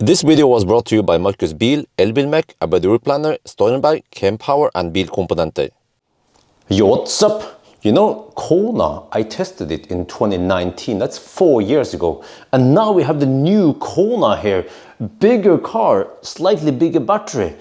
This video was brought to you by Markus Bil, Elbilmek, ABRP, Steurenberg, Kempower and Bilkomponenter. Yo, what's up? You know, Kona, I tested it in 2019, that's 4 years ago. And now we have the new Kona here. Bigger car, slightly bigger battery,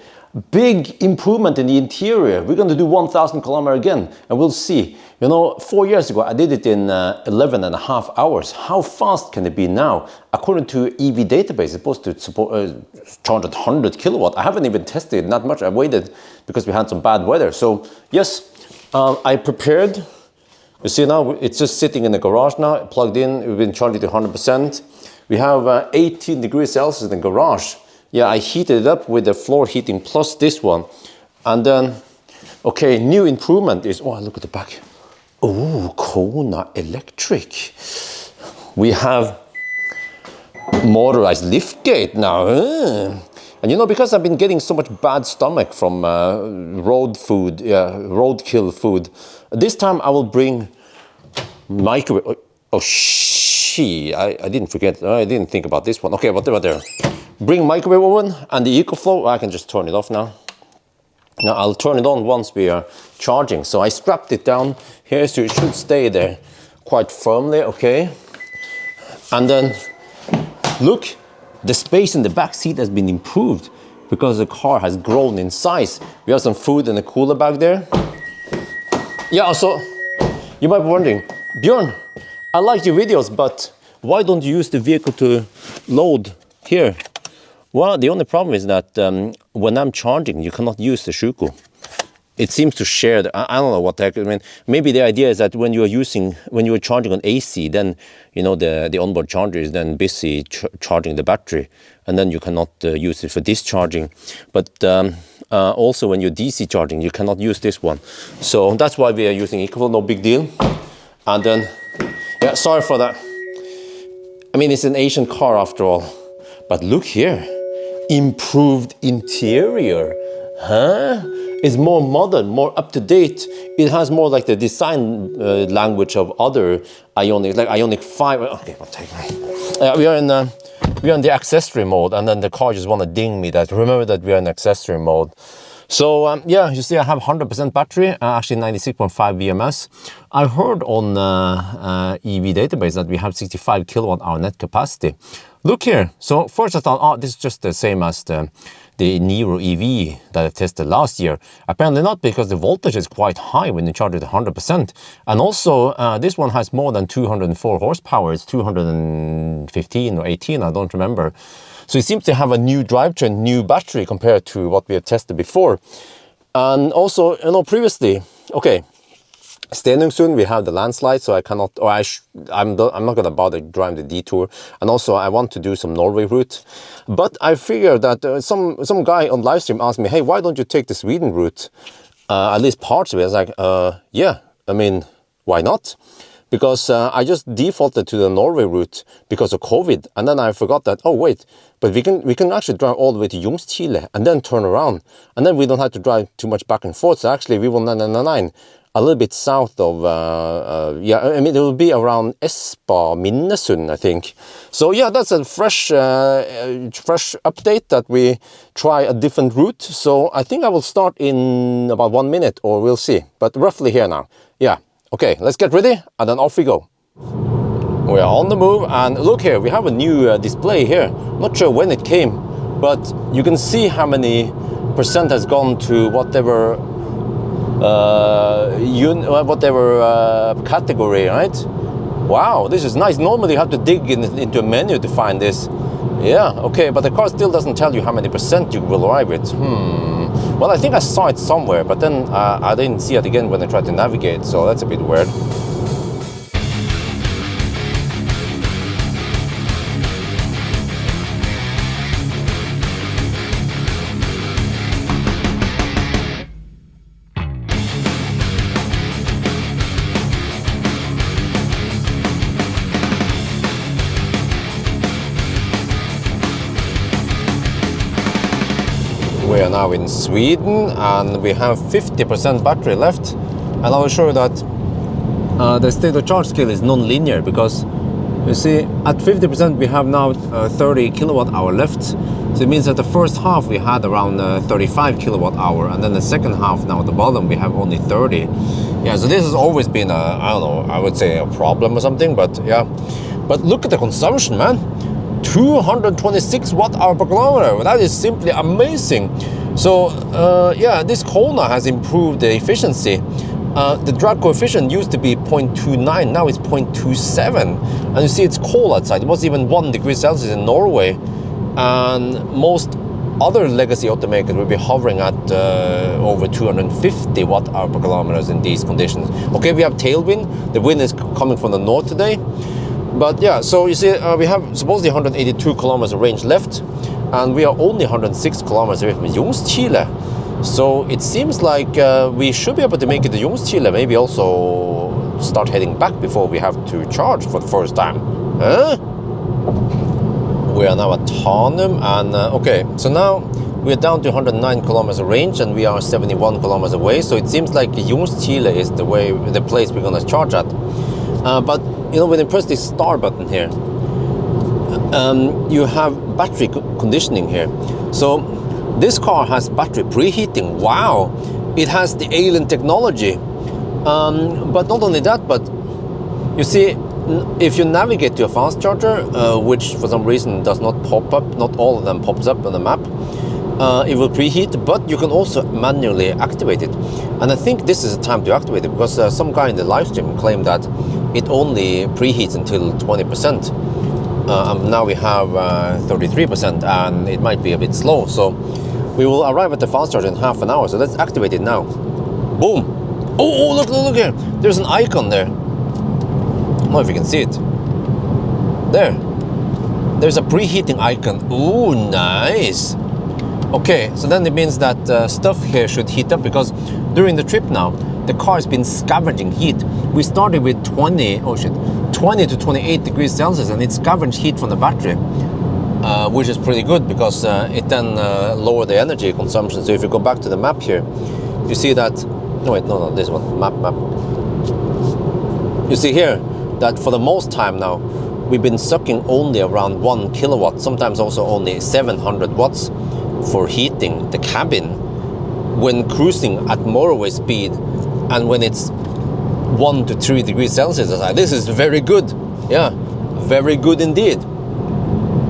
big improvement in the interior. We're going to do 1,000 kilometers again, and we'll see. You know, 4 years ago, I did it in 11.5 hours. How fast can it be now? According to EV database, it's supposed to support, charge at 100 kilowatt. I haven't even tested it that much. I waited because we had some bad weather. So yes, I prepared. You see now, it's just sitting in the garage now, plugged in. We've been charging to 100%. We have 18 degrees Celsius in the garage. Yeah, I heated it up with the floor heating plus this one. And then, okay, new improvement is, oh, look at the back. Oh, Kona electric. We have motorized liftgate now. And you know, because I've been getting so much bad stomach from road food, roadkill food, this time I will bring microwave. Oh, I didn't forget. I didn't think about this one. Okay, whatever there. Bring microwave oven and the EcoFlow. I can just turn it off now. Now I'll turn it on once we are charging. So I strapped it down here so it should stay there quite firmly, okay? And then look, the space in the back seat has been improved because the car has grown in size. We have some food in the cooler bag there. Yeah, so you might be wondering, Bjørn, I like your videos, but why don't you use the vehicle to load here? Well, the only problem is that when I'm charging, you cannot use the Shuko. It seems to share the, I don't know what the heck, I mean, maybe the idea is that when you are charging on AC, then, you know, the onboard charger is then busy charging the battery, and then you cannot use it for discharging. But also when you're DC charging, you cannot use this one. So that's why we are using EcoFlow, no big deal. And then, yeah, sorry for that. I mean, it's an Asian car after all. But look here. Improved interior, huh? It's more modern, more up to date. It has more like the design language of other Ioniq, like Ioniq 5. Okay, I'll take it. We are in the accessory mode, and then the car just want to ding me that remember that we are in accessory mode. So yeah, you see I have 100% battery, actually 96.5 VMS. I heard on EV database that we have 65 kilowatt hour net capacity. Look here. So first I thought, oh, this is just the same as the e-Niro EV that I tested last year. Apparently not, because the voltage is quite high when you charge it 100%. And also this one has more than 204 horsepower. It's 215 or 18, I don't remember. So it seems to have a new drivetrain, new battery compared to what we have tested before. And also, you know, previously, okay, Stenungsund, we have the landslide, so I cannot, or I'm not going to bother driving the detour. And also, I want to do some Norway route. But I figured that some guy on live stream asked me, hey, why don't you take the Sweden route? At least parts of it. I was like, yeah, I mean, why not? Because I just defaulted to the Norway route because of COVID. And then I forgot that, oh, wait, but we can actually drive all the way to Ljungskile and then turn around. And then we don't have to drive too much back and forth. So actually, we will 999. A little bit south of, yeah, I mean, it will be around Espa, Minnesund, I think. So yeah, that's a fresh update that we try a different route. So I think I will start in about 1 minute, or we'll see. But roughly here now. Yeah, okay, let's get ready and then off we go. We are on the move, and look here, we have a new display here. Not sure when it came, but you can see how many percent has gone to whatever category, right? Wow, this is nice. Normally you have to dig into a menu to find this. Yeah, okay, but the car still doesn't tell you how many percent you will arrive with. Well, I think I saw it somewhere, but then I didn't see it again when I tried to navigate, so that's a bit weird. We are now in Sweden and we have 50% battery left, and I will show you that the state of charge scale is non-linear because You see, at 50% we have now 30 kilowatt hour left. So it means that the first half we had around 35 kilowatt hour, and then the second half now at the bottom we have only 30. Yeah, so this has always been a, I don't know, I would say a problem or something, but yeah. But look at the consumption, man. 226 watt hour per kilometer. That is simply amazing. So yeah, this Kona has improved the efficiency. The drag coefficient used to be 0.29, now it's 0.27. And you see it's cold outside. It was even 1 degree Celsius in Norway. And most other legacy automakers will be hovering at over 250 watt hour per kilometers in these conditions. Okay, we have tailwind. The wind is coming from the north today. But yeah, so you see, we have supposedly 182 kilometers of range left, and we are only 106 kilometers away from Ljungskile. So it seems like we should be able to make it to Ljungskile, maybe also start heading back before we have to charge for the first time. Huh? We are now at Tanum, and okay, so now we're down to 109 kilometers of range, and we are 71 kilometers away. So it seems like Ljungskile is the place we're gonna charge at. But you know, when you press this star button here, you have battery conditioning here. So this car has battery preheating. Wow, it has the alien technology. But not only that, but you see, if you navigate to a fast charger, which for some reason does not pop up, not all of them pops up on the map, it will preheat, but you can also manually activate it. And I think this is the time to activate it, because some guy in the live stream claimed that it only preheats until 20%. And now we have 33%, and it might be a bit slow. So we will arrive at the fast charger in half an hour. So let's activate it now. Boom! Oh, look here! There's an icon there. I don't know if you can see it. There. There's a preheating icon. Ooh, nice. Okay, so then it means that stuff here should heat up, because during the trip now, the car has been scavenging heat. We started with 20 to 28 degrees Celsius, and it scavenged heat from the battery, which is pretty good, because it then lowered the energy consumption. So if you go back to the map here, you see that, no, this one, map. You see here that for the most time now, we've been sucking only around 1 kilowatt, sometimes also only 700 watts for heating the cabin when cruising at motorway speed, and when it's 1 to 3 degrees Celsius. This is very good. Yeah, very good indeed.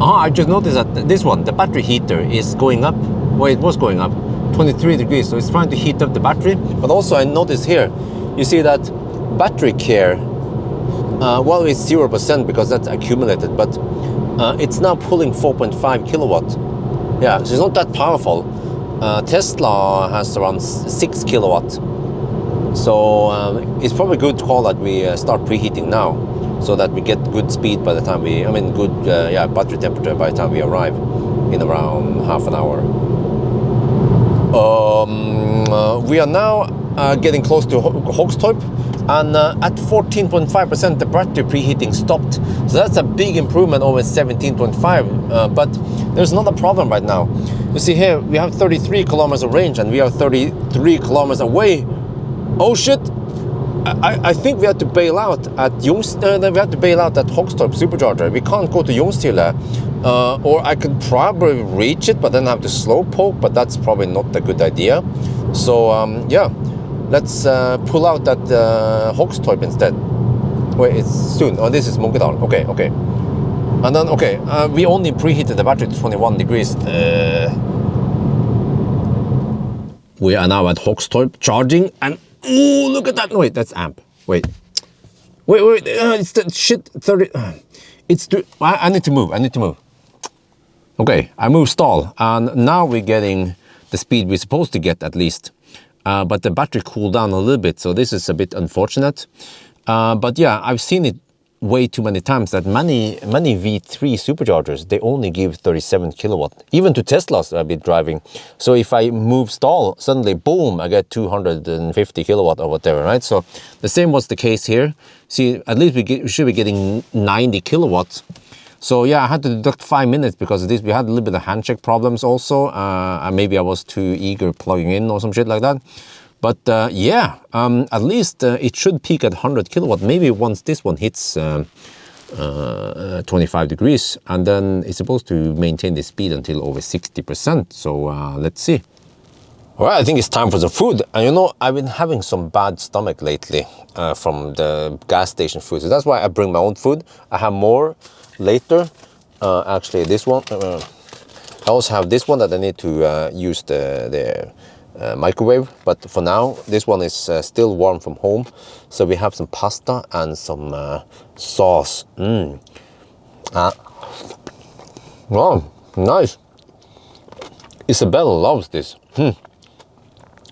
I just noticed that this one, the battery heater, is going up. Well, it was going up 23 degrees, so it's trying to heat up the battery. But also I noticed here, you see that battery care, well, it's 0% because that's accumulated, but it's now pulling 4.5 kilowatt. Yeah, so it's not that powerful. Tesla has around 6 kilowatt. So it's probably good to call that we start preheating now, so that we get good speed by the time good battery temperature by the time we arrive in around half an hour. We are now getting close to Hogstorp, and at 14.5% the battery preheating stopped. So that's a big improvement over 17.5, but there's another problem right now. You see here, we have 33 kilometers of range, and we are 33 kilometers away. Oh shit! I think we have to bail out at we have to bail out at Hogstorp supercharger. We can't go to Ljungskile, or I could probably reach it, but then I have to slow poke, but that's probably not a good idea. So yeah, let's pull out at Hogstorp instead. Wait, it's soon. Oh, this is Munkedal. Okay. And then, okay, we only preheated the battery to 21 degrees. We are now at Hogstorp charging, and oh, look at that! No, wait, that's amp. Wait, it's the shit. 30. It's too. I need to move. Okay, I move stall, and now we're getting the speed we're supposed to get at least. But the battery cooled down a little bit, so this is a bit unfortunate. But yeah, I've seen it way too many times that many V3 superchargers, they only give 37 kilowatt, even to Teslas I've been driving. So if I move stall, suddenly boom, I get 250 kilowatt or whatever, right? So the same was the case here. See, at least we should be getting 90 kilowatts. So yeah, I had to deduct 5 minutes because of this. We had a little bit of handshake problems also, and maybe I was too eager plugging in or some shit like that. But yeah, at least it should peak at 100 kilowatt. Maybe once this one hits 25 degrees, and then it's supposed to maintain the speed until over 60%. So let's see. Well, I think it's time for some food. And you know, I've been having some bad stomach lately from the gas station food. So that's why I bring my own food. I have more later. Actually, this one. I also have this one that I need to use the microwave. But for now, this one is still warm from home. So we have some pasta and some sauce. Wow, nice. Isabella loves this.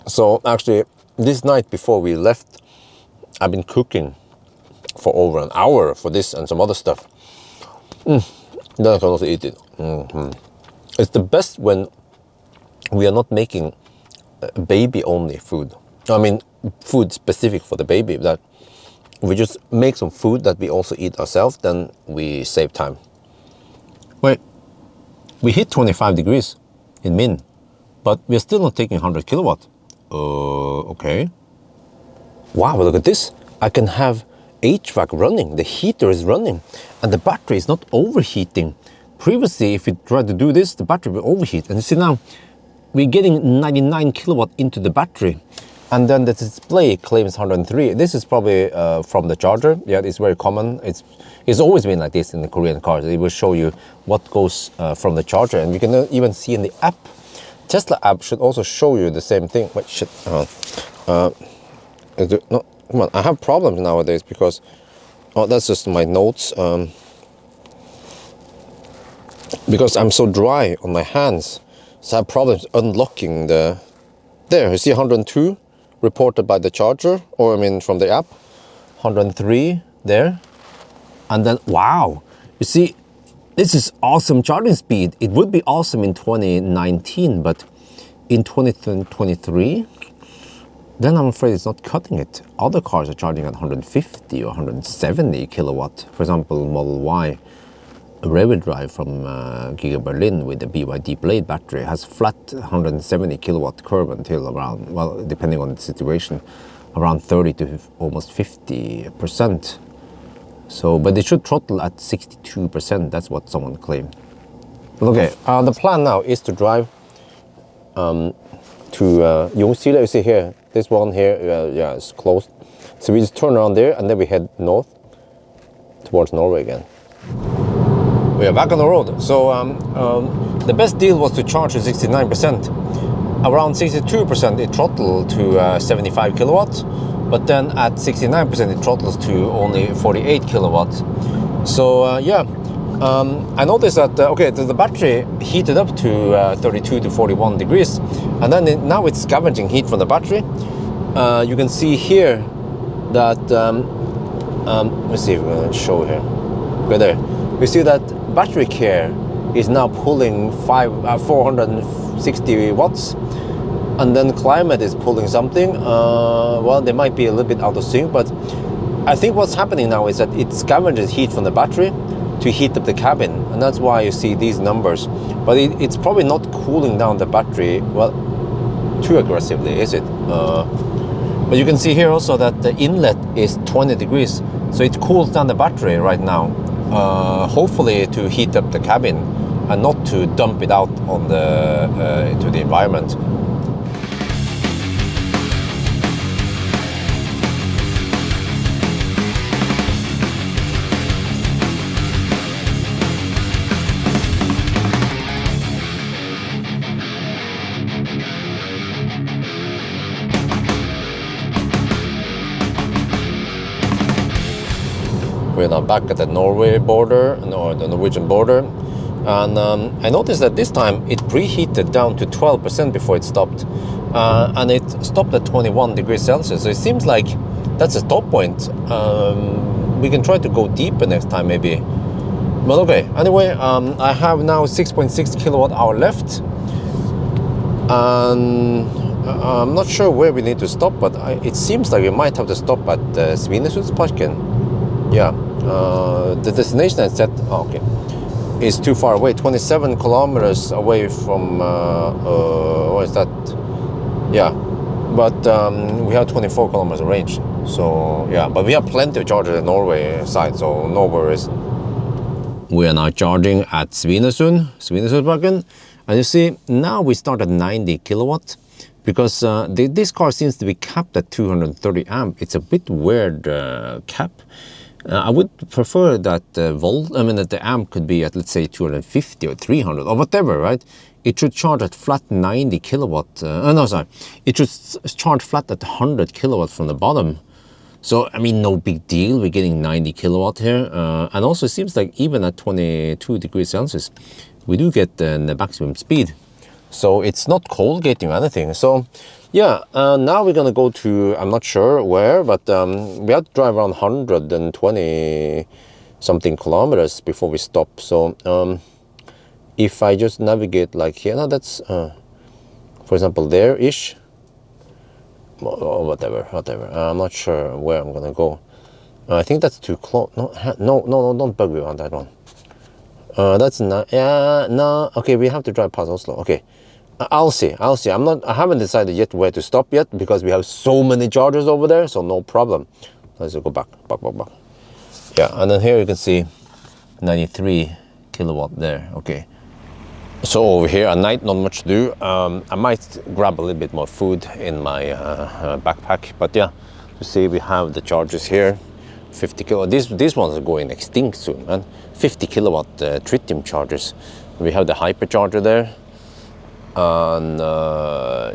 So actually, this night before we left, I've been cooking for over an hour for this and some other stuff. Then I can also eat it. It's the best when we are not making baby-only food. I mean, food specific for the baby. That we just make some food that we also eat ourselves, then we save time. Wait, we hit 25 degrees in min, but we're still not taking 100 kilowatt. Okay. Wow, look at this. I can have HVAC running. The heater is running and the battery is not overheating. Previously, if you try to do this, the battery will overheat. And you see now, we're getting 99 kilowatt into the battery. And then the display claims 103. This is probably from the charger. Yeah, it's very common. It's always been like this in the Korean cars. It will show you what goes from the charger. And you can even see in the app. Tesla app should also show you the same thing. Wait, shit. No, come on. I have problems nowadays because, oh, that's just my notes. Because I'm so dry on my hands, so I have problems unlocking the. There, you see 102 reported by the charger, or I mean from the app. 103 there, and then wow, you see. This is awesome charging speed. It would be awesome in 2019, but in 2023, then I'm afraid it's not cutting it. Other cars are charging at 150 or 170 kilowatt. For example, Model Y, a rear-wheel drive from Giga Berlin with the BYD Blade battery has flat 170 kilowatt curve until around, well, depending on the situation, around 30 to almost 50%. So, but it should throttle at 62%. That's what someone claimed. Okay, the plan now is to drive to Ljungsile. You see here, this one here, yeah, it's closed. So we just turn around there and then we head north towards Norway again. We are back on the road. So the best deal was to charge to 69%. Around 62% it throttled to 75 kilowatts. But then at 69% it throttles to only 48 kilowatts. So yeah, I noticed that, okay, the battery heated up to 32 to 41 degrees. And then now it's scavenging heat from the battery. You can see here that, let me see if we can show here. Right there. We see that battery care is now pulling 460 watts. And then climate is pulling something. Well, they might be a little bit out of sync, but I think what's happening now is that it scavenges heat from the battery to heat up the cabin, and that's why you see these numbers. But it's probably not cooling down the battery, well, too aggressively, is it? But you can see here also that the inlet is 20 degrees, so it cools down the battery right now, hopefully to heat up the cabin and not to dump it out on into the environment. We're now back at the Norway border, or the Norwegian border, and I noticed that this time it preheated down to 12% before it stopped, and it stopped at 21 degrees Celsius. So it seems like that's a stop point. We can try to go deeper next time maybe. But okay, anyway, I have now 6.6 kilowatt hour left, and I'm not sure where we need to stop, but it seems like we might have to stop at Svinesundsparken. Yeah, the destination I set, okay, is too far away, 27 kilometers away from, what is that? Yeah, but we have 24 kilometers of range. So yeah, but we have plenty of chargers in Norway side, so no worries. We are now charging at Svinesundbakken, and you see now we start at 90 kilowatt because this car seems to be capped at 230 amp. It's a bit weird cap. I would prefer that that the amp could be at, let's say, 250 or 300 or whatever, right? It should charge at flat 90 kilowatt. No, sorry, it should charge flat at 100 kilowatt from the bottom. So, I mean, no big deal. We're getting 90 kilowatt here. And also, it seems like even at 22 degrees Celsius, we do get the maximum speed. So, it's not cold gating or anything. So, yeah, now we're going to go to, I'm not sure where, but we have to drive around 120 something kilometers before we stop. So, if I just navigate like here, no, that's, for example, there-ish. Or whatever. I'm not sure where I'm gonna go. I think that's too close. No, don't bug me on that one. That's not. Yeah, no. Okay, we have to drive past Oslo. Okay, I'll see. I haven't decided yet where to stop yet because we have so many chargers over there. So no problem. Let's go back. Yeah, and then here you can see 93 kilowatt there. Okay. So over here at night, not much to do. I might grab a little bit more food in my backpack, but yeah, you see we have the chargers here, 50 kilowatt. These ones are going extinct soon, man. 50 kilowatt tritium chargers. We have the hypercharger there, and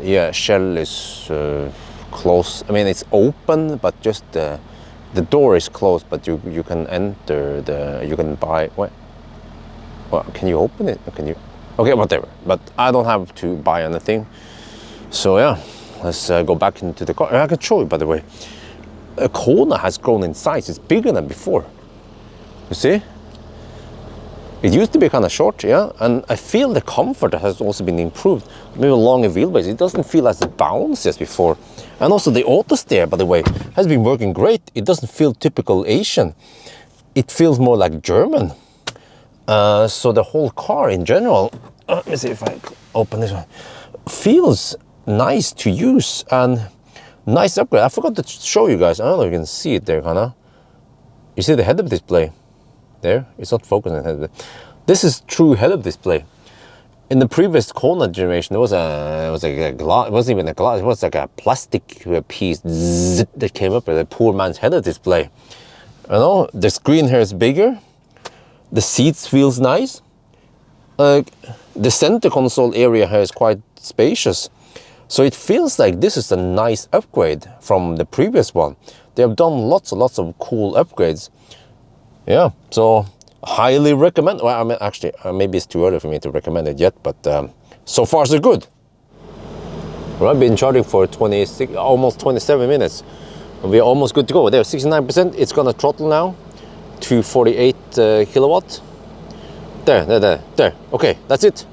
yeah, Shell is close. I mean, it's open, but just the door is closed. But you can enter you can buy. What? Well, can you open it? Can you? Okay, whatever, but I don't have to buy anything. So yeah, let's go back into the car. I can show you, by the way. A Kona has grown in size. It's bigger than before. You see? It used to be kind of short, yeah, and I feel the comfort has also been improved. Maybe a longer wheelbase. It doesn't feel as bouncy as before. And also the auto steer, by the way, has been working great. It doesn't feel typical Asian. It feels more like German. So the whole car in general, let me see if I open this one, feels nice to use and nice upgrade. I forgot to show you guys. I don't know if you can see it there, kinda. You see the head-up display there? It's not focusing on the head-up. This is true head-up display. In the previous Kona generation, it was like a glass. It wasn't even a glass. It was like a plastic piece that came up with a poor man's head-up display. You know, the screen here is bigger. The seats feels nice. The center console area here is quite spacious. So it feels like this is a nice upgrade from the previous one. They have done lots and lots of cool upgrades. Yeah, so highly recommend. Well, I mean, actually, maybe it's too early for me to recommend it yet, but so far so good. Well, I've been charging for 26, almost 27 minutes. We're almost good to go. There, 69%. It's gonna throttle now to 48 kilowatt. There. Okay, that's it.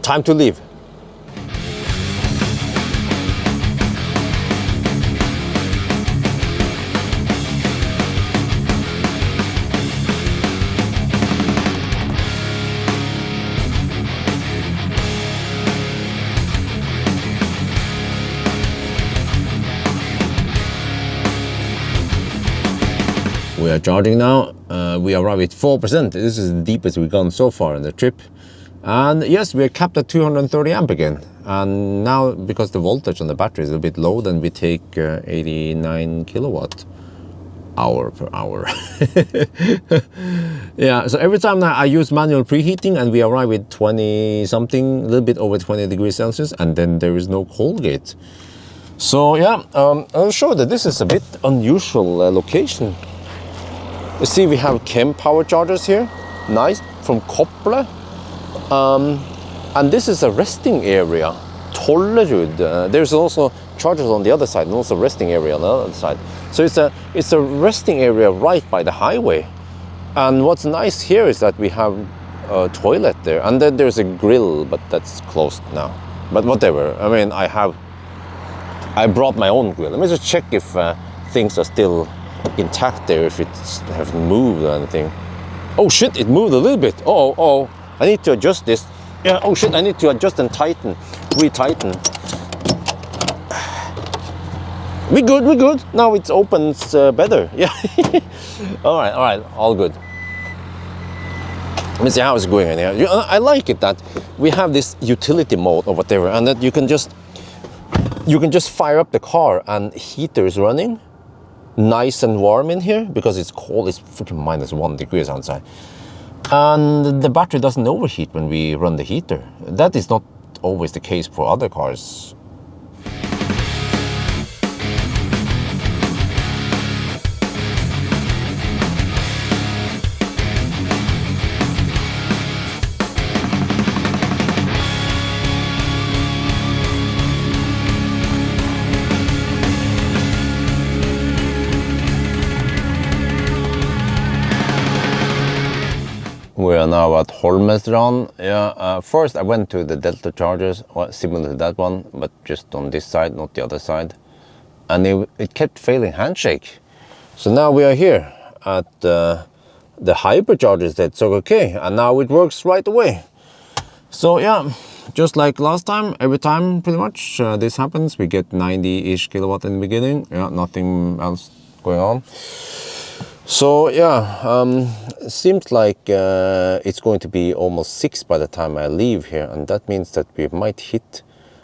Time to leave. We are charging now. We arrive at 4%. This is the deepest we've gone so far in the trip. And yes, we are capped at 230 amp again. And now, because the voltage on the battery is a bit low, then we take 89 kilowatt hour per hour. Yeah, so every time now I use manual preheating and we arrive at 20 something, a little bit over 20 degrees Celsius, and then there is no cold gate. So yeah, I'll show that this is a bit unusual location. You see, we have Kempower chargers here, nice, from Koppel. And this is a resting area, Tollerud. There's also chargers on the other side and also resting area on the other side. So it's a resting area right by the highway. And what's nice here is that we have a toilet there, and then there's a grill, but that's closed now. But whatever, I mean, I brought my own grill. Let me just check if things are still intact there, if it has moved or anything. Oh shit, it moved a little bit. Oh, I need to adjust this. Yeah, oh shit, I need to adjust and tighten, re-tighten. We good. Now it opens better. Yeah. all right, all good. Let me see how it's going in here. I like it that we have this utility mode or whatever, and that you can just fire up the car and heater is running, nice and warm in here because it's cold. It's freaking -1 degrees outside, and the battery doesn't overheat when we run the heater. That is not always the case for other cars. We are now at Holmestrand. Yeah, first I went to the Delta chargers, similar to that one, but just on this side, not the other side. And it kept failing handshake. So now we are here at the hyperchargers that said okay, and now it works right away. So yeah, just like last time, every time pretty much this happens, we get 90-ish kilowatt in the beginning. Yeah, nothing else going on. So yeah, seems like it's going to be almost 6 by the time I leave here, and that means that we might hit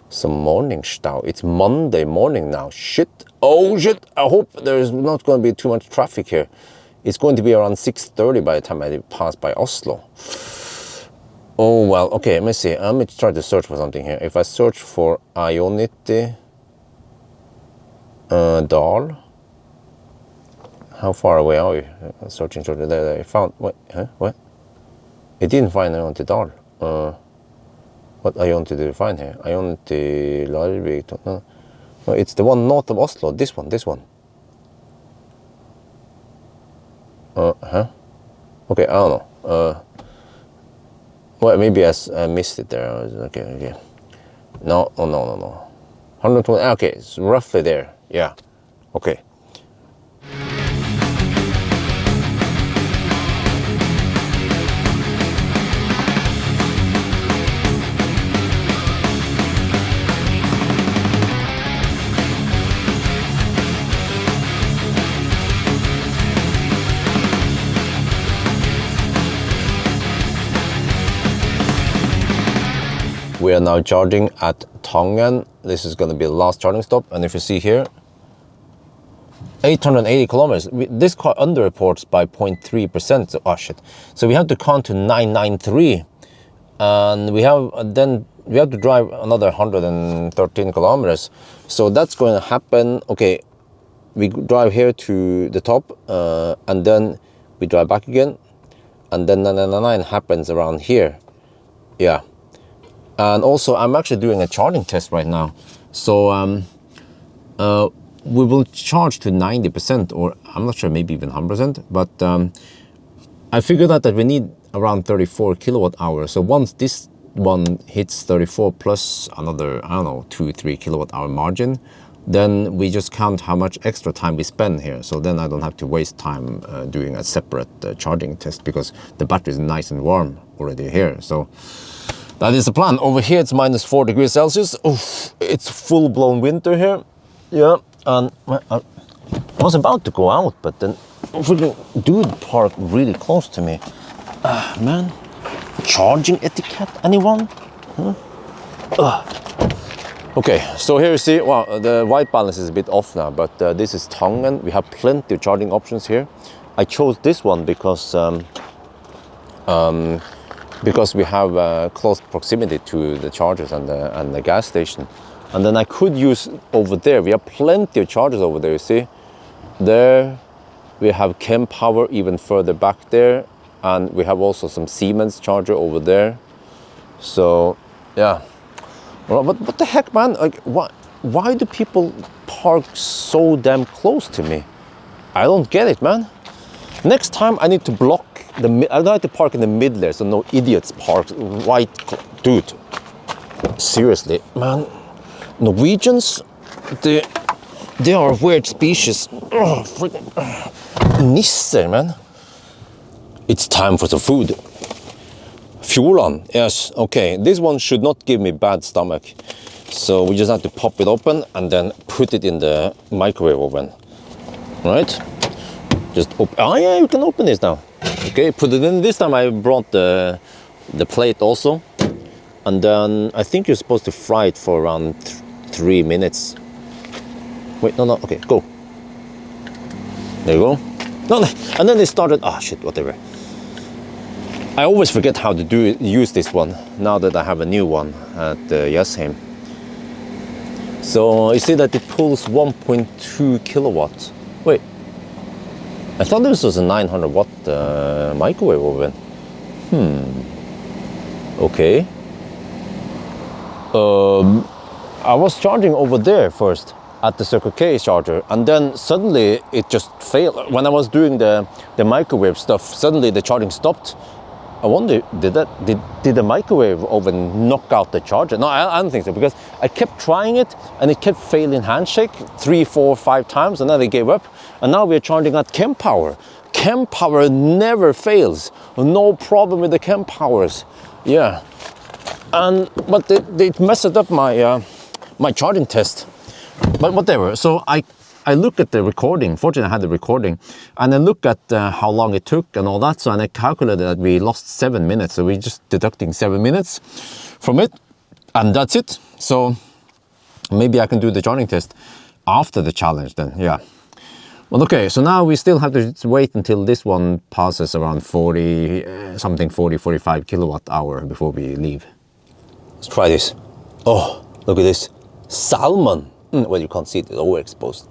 some morning stau. It's Monday morning now. Shit. Oh shit. I hope there's not going to be too much traffic here. It's going to be around 6:30 by the time I pass by Oslo. Oh well. Okay, let me see. Let me try to search for something here. If I search for Ioniq Dal. How far away are you? Searching there. I found what? Huh? What? It didn't find Ioniq Dal. What Ioniq did you find here? Ioniq Larvik. No, it's the one north of Oslo. This one. Huh? Okay, I don't know. Well, maybe I missed it there. Okay. No. 120. Okay, it's roughly there. Yeah. Okay. We are now charging at Tangen. This is going to be the last charging stop. And if you see here, 880 kilometers. This car underreports by 0.3%. So, oh shit. So we have to count to 993. And we have to drive another 113 kilometers. So that's going to happen. Okay, we drive here to the top, and then we drive back again. And then 999 happens around here. Yeah. And also, I'm actually doing a charging test right now. So we will charge to 90%, or I'm not sure, maybe even 100%. But I figured out that we need around 34 kilowatt hours. So once this one hits 34 plus another, I don't know, 2-3 kilowatt hour margin, then we just count how much extra time we spend here. So then I don't have to waste time doing a separate charging test, because the battery is nice and warm already here. So that is the plan. Over here it's -4 degrees Celsius. Oof, it's full-blown winter here. Yeah, and I was about to go out, but then freaking dude parked really close to me. Man, charging etiquette, anyone? Huh? Okay, so here you see, well, the white balance is a bit off now, but this is Tangen. We have plenty of charging options here. I chose this one because we have close proximity to the chargers and the gas station. And then I could use over there. We have plenty of chargers over there, you see. There we have Kempower even further back there. And we have also some Siemens charger over there. So, yeah. Well, but what the heck, man? Like, why do people park so damn close to me? I don't get it, man. Next time I need to block I don't have to park in the middle there, so no idiots park right. Dude, seriously, man. Norwegians, they are a weird species. Oh, freaking nisser, man. It's time for some food. Fjordland, yes, okay. This one should not give me bad stomach. So we just have to pop it open and then put it in the microwave oven. Right? Just open. Oh yeah, you can open this now. Okay, put it in. This time I brought the plate also. And then I think you're supposed to fry it for around 3 minutes. Wait, no, okay, go. There you go. No, and then it started, shit, whatever. I always forget how to use this one now that I have a new one at Jessheim. So you see that it pulls 1.2 kilowatts. Wait, I thought this was a 900 watt microwave oven. Okay. I was charging over there first at the Circle K charger, and then suddenly it just failed. When I was doing the microwave stuff, suddenly the charging stopped. I wonder, did the microwave oven knock out the charger? No, I don't think so, because I kept trying it and it kept failing handshake 3, 4, 5 times, and then they gave up. And now we're charging at Kempower. Kempower never fails. No problem with the Kempowers. Yeah. But they messed up my my charging test. But whatever. So I look at the recording. Fortunately, I had the recording, and I look at how long it took and all that. So and I calculated that we lost 7 minutes. So we're just deducting 7 minutes from it, and that's it. So maybe I can do the charging test after the challenge then. Yeah. Well, okay. So now we still have to wait until this one passes around 45 kilowatt hour before we leave. Let's try this. Oh, look at this. Salmon. Well, you can't see it, it's overexposed.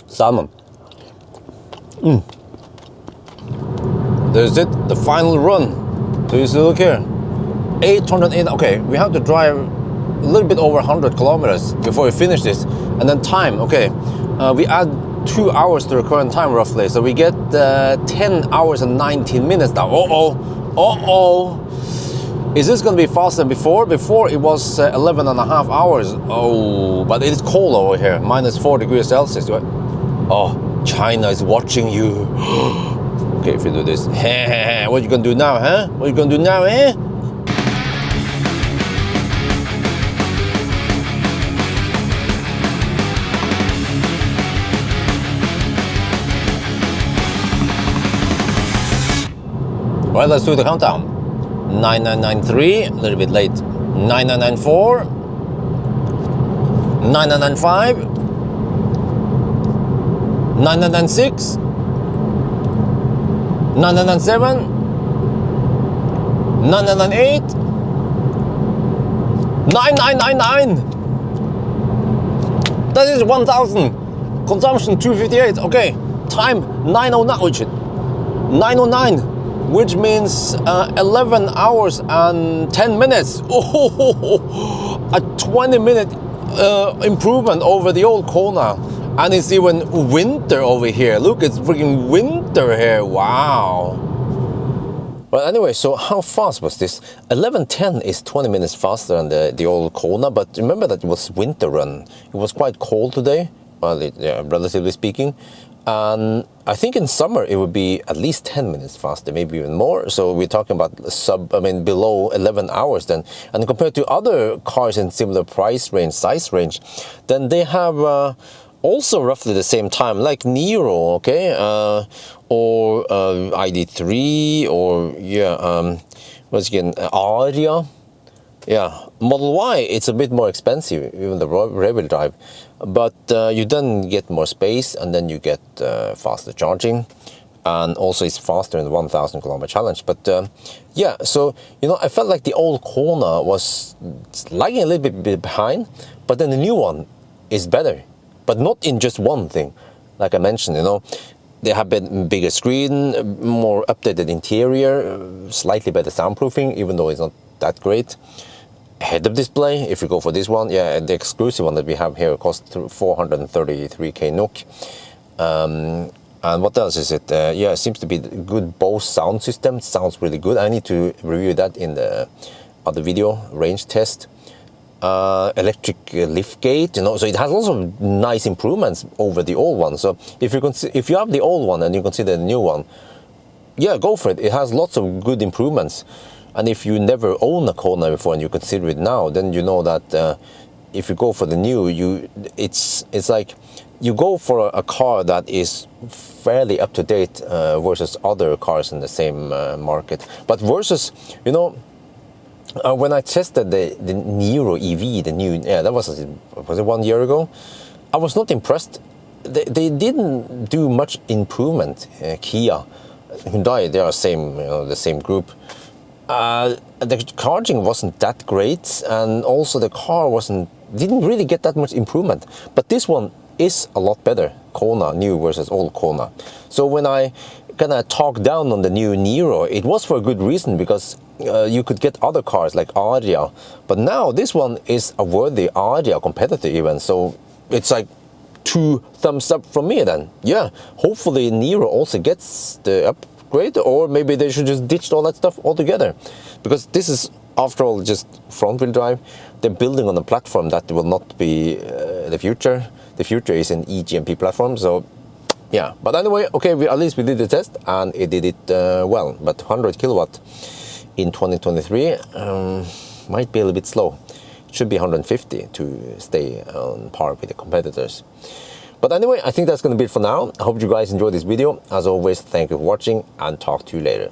Salmon. There's it, the final run. So you see, look here. 808, okay, we have to drive a little bit over 100 kilometers before we finish this. And then time, okay. We add 2 hours to the current time roughly. So we get 10 hours and 19 minutes now. Uh-oh. Is this going to be faster than before? Before it was 11 and a half hours. Oh, but it is cold over here. Minus 4 degrees Celsius. Oh, China is watching you. Okay, if you do this. What you going to do now, huh? What you going to do now, eh? Well, let's do the countdown. 9993, a little bit late. 9994, 9995, 9996, 9997, 9998, 9999. That is 1000. Consumption 258. Okay, time 909. Oh shit, 909. Which means 11 hours and 10 minutes. Oh, a 20-minute improvement over the old Kona. And it's even winter over here. Look, it's freaking winter here. Wow. Well, anyway, so how fast was this? 11:10 is 20 minutes faster than the old Kona, but remember that it was winter run. It was quite cold today, well, relatively speaking. And I think in summer it would be at least 10 minutes faster, maybe even more. So we're talking about below 11 hours then. And compared to other cars in similar price range, size range, then they have also roughly the same time, like Niro, okay, or ID3, or what's again, Aria. Yeah, Model Y, it's a bit more expensive, even the rear-wheel drive, but you then get more space, and then you get faster charging, and also it's faster in the 1,000 kilometer challenge. But yeah, so I felt like the old Kona was lagging a little bit behind, but then the new one is better, but not in just one thing. Like I mentioned, they have a bigger screen, more updated interior, slightly better soundproofing, even though it's not that great. Head-up display, if you go for this one, yeah, the exclusive one that we have here costs 433k NOK. And what else is it? Yeah, it seems to be good Bose sound system. It sounds really good. I need to review that in the other video, range test. Electric lift gate, so it has also nice improvements over the old one. So if you have the old one and you consider the new one, yeah, go for it. It has lots of good improvements. And if you never own a Kona before and you consider it now, then you know that if you go for the new, it's like you go for a car that is fairly up to date versus other cars in the same market. But versus, you know, when I tested the Niro EV, the new, that was it 1 year ago? I was not impressed. They didn't do much improvement. Kia, Hyundai, they are same, you know, the same group. The charging wasn't that great, and also the car didn't really get that much improvement. But this one is a lot better, Kona new versus old Kona. So when I kind of talked down on the new Niro, it was for a good reason, because you could get other cars like Aria, but now this one is a worthy Aria competitor even. So it's like 2 thumbs up from me then. Yeah, hopefully Niro also gets the upgrade, or maybe they should just ditch all that stuff altogether, because this is, after all, just front-wheel drive. They're building on a platform that will not be the future. The future is an eGMP platform, so yeah. But anyway, okay, at least we did the test, and it did it well. But 100 kilowatt in 2023 might be a little bit slow. It should be 150 to stay on par with the competitors. But anyway, I think that's going to be it for now. I hope you guys enjoyed this video. As always, thank you for watching, and talk to you later.